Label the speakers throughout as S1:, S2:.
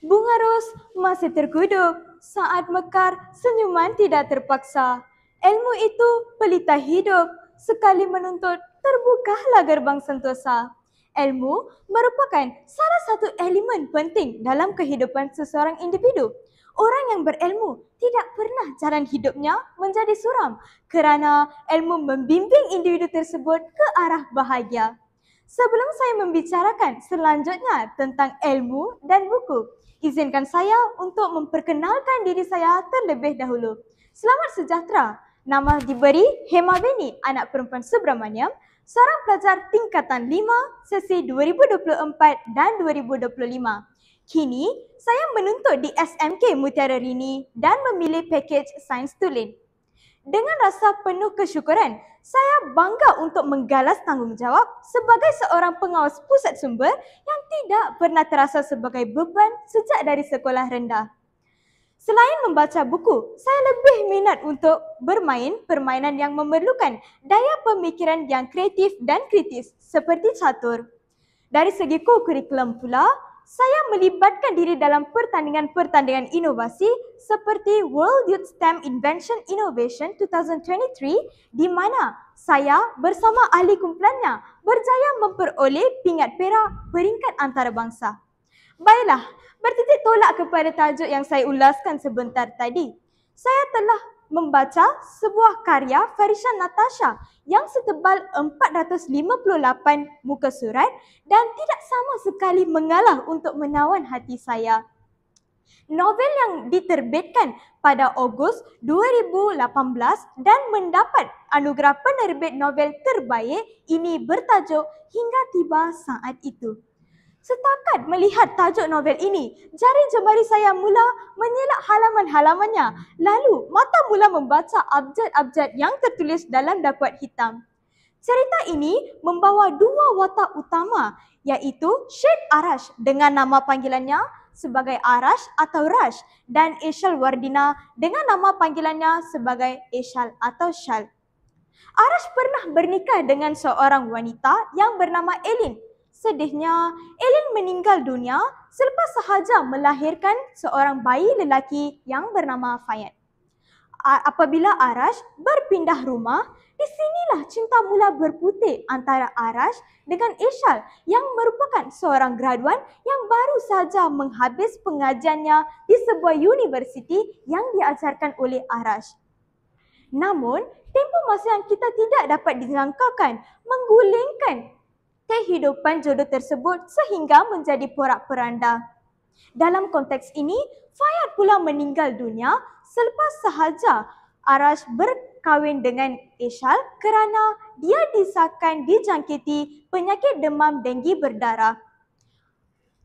S1: Bunga ros masih terkudup saat mekar senyuman tidak terpaksa. Ilmu itu pelita hidup, sekali menuntut terbukalah gerbang sentosa. Ilmu merupakan salah satu elemen penting dalam kehidupan seseorang individu. Orang yang berilmu tidak pernah jalan hidupnya menjadi suram kerana ilmu membimbing individu tersebut ke arah bahagia. Sebelum saya membicarakan selanjutnya tentang ilmu dan buku, izinkan saya untuk memperkenalkan diri saya terlebih dahulu. Selamat sejahtera. Nama diberi Hema Beni, anak perempuan Subramaniam, seorang pelajar tingkatan 5, sesi 2024 dan 2025. Kini, saya menuntut di SMK Mutiara Rini dan memilih pakej Sains Tulen. Dengan rasa penuh kesyukuran, saya bangga untuk menggalas tanggungjawab sebagai seorang pengawas pusat sumber yang tidak pernah terasa sebagai beban sejak dari sekolah rendah. Selain membaca buku, saya lebih minat untuk bermain permainan yang memerlukan daya pemikiran yang kreatif dan kritis seperti catur. Dari segi kurikulum pula, saya melibatkan diri dalam pertandingan-pertandingan inovasi seperti World Youth STEM Invention Innovation 2023 di mana saya bersama ahli kumpulannya berjaya memperoleh pingat perak peringkat antarabangsa. Baiklah, bertitik tolak kepada tajuk yang saya ulaskan sebentar tadi. Saya telah membaca sebuah karya Farisha Natasha yang setebal 458 muka surat dan tidak sama sekali mengalah untuk menawan hati saya. Novel yang diterbitkan pada Ogos 2018 dan mendapat anugerah penerbit novel terbaik ini bertajuk Hingga Tiba Saat Itu. Setakat melihat tajuk novel ini, jari jemari saya mula menyelak halaman-halamannya. Lalu, mata mula membaca abjad-abjad yang tertulis dalam dakwat hitam. Cerita ini membawa dua watak utama, iaitu Syed Arash dengan nama panggilannya sebagai Arash atau Rash dan Ishal Wardina dengan nama panggilannya sebagai Ishal atau Shal. Arash pernah bernikah dengan seorang wanita yang bernama Elin. Sedihnya, Elin meninggal dunia selepas sahaja melahirkan seorang bayi lelaki yang bernama Fayad. Apabila Arash berpindah rumah, di sinilah cinta mula berputih antara Arash dengan Ishal yang merupakan seorang graduan yang baru saja menghabis pengajiannya di sebuah universiti yang diajarkan oleh Arash. Namun, tempoh masa yang kita tidak dapat dijangkakan menggulingkan kehidupan jodoh tersebut sehingga menjadi porak-poranda. Dalam konteks ini, Fayad pula meninggal dunia selepas sahaja Arash berkahwin dengan Ishal kerana dia disahkan dijangkiti penyakit demam denggi berdarah.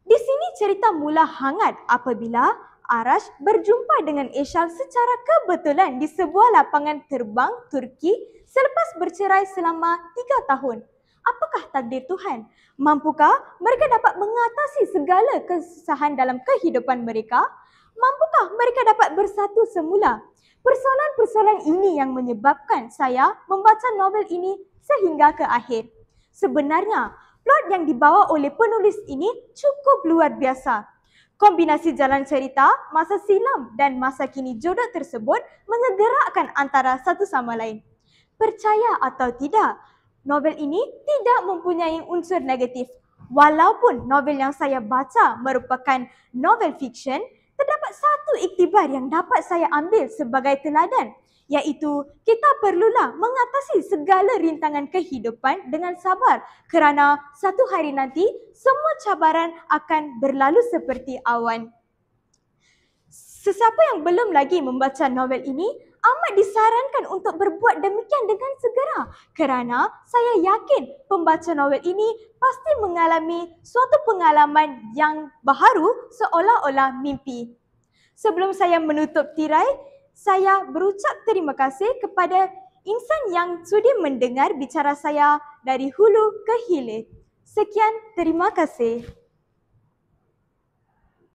S1: Di sini cerita mula hangat apabila Arash berjumpa dengan Ishal secara kebetulan di sebuah lapangan terbang Turki selepas bercerai selama 3 tahun. Apakah takdir Tuhan? Mampukah mereka dapat mengatasi segala kesusahan dalam kehidupan mereka? Mampukah mereka dapat bersatu semula? Persoalan-persoalan ini yang menyebabkan saya membaca novel ini sehingga ke akhir. Sebenarnya, plot yang dibawa oleh penulis ini cukup luar biasa. Kombinasi jalan cerita, masa silam dan masa kini jodoh tersebut menyegerakan antara satu sama lain. Percaya atau tidak, novel ini tidak mempunyai unsur negatif. Walaupun novel yang saya baca merupakan novel fiksyen, terdapat satu iktibar yang dapat saya ambil sebagai teladan, iaitu kita perlulah mengatasi segala rintangan kehidupan dengan sabar kerana satu hari nanti semua cabaran akan berlalu seperti awan. Sesiapa yang belum lagi membaca novel ini amat disarankan untuk berbuat demikian dengan segera kerana saya yakin pembaca novel ini pasti mengalami suatu pengalaman yang baharu seolah-olah mimpi. Sebelum saya menutup tirai, saya berucap terima kasih kepada insan yang sudi mendengar bicara saya dari hulu ke hilir. Sekian, terima kasih.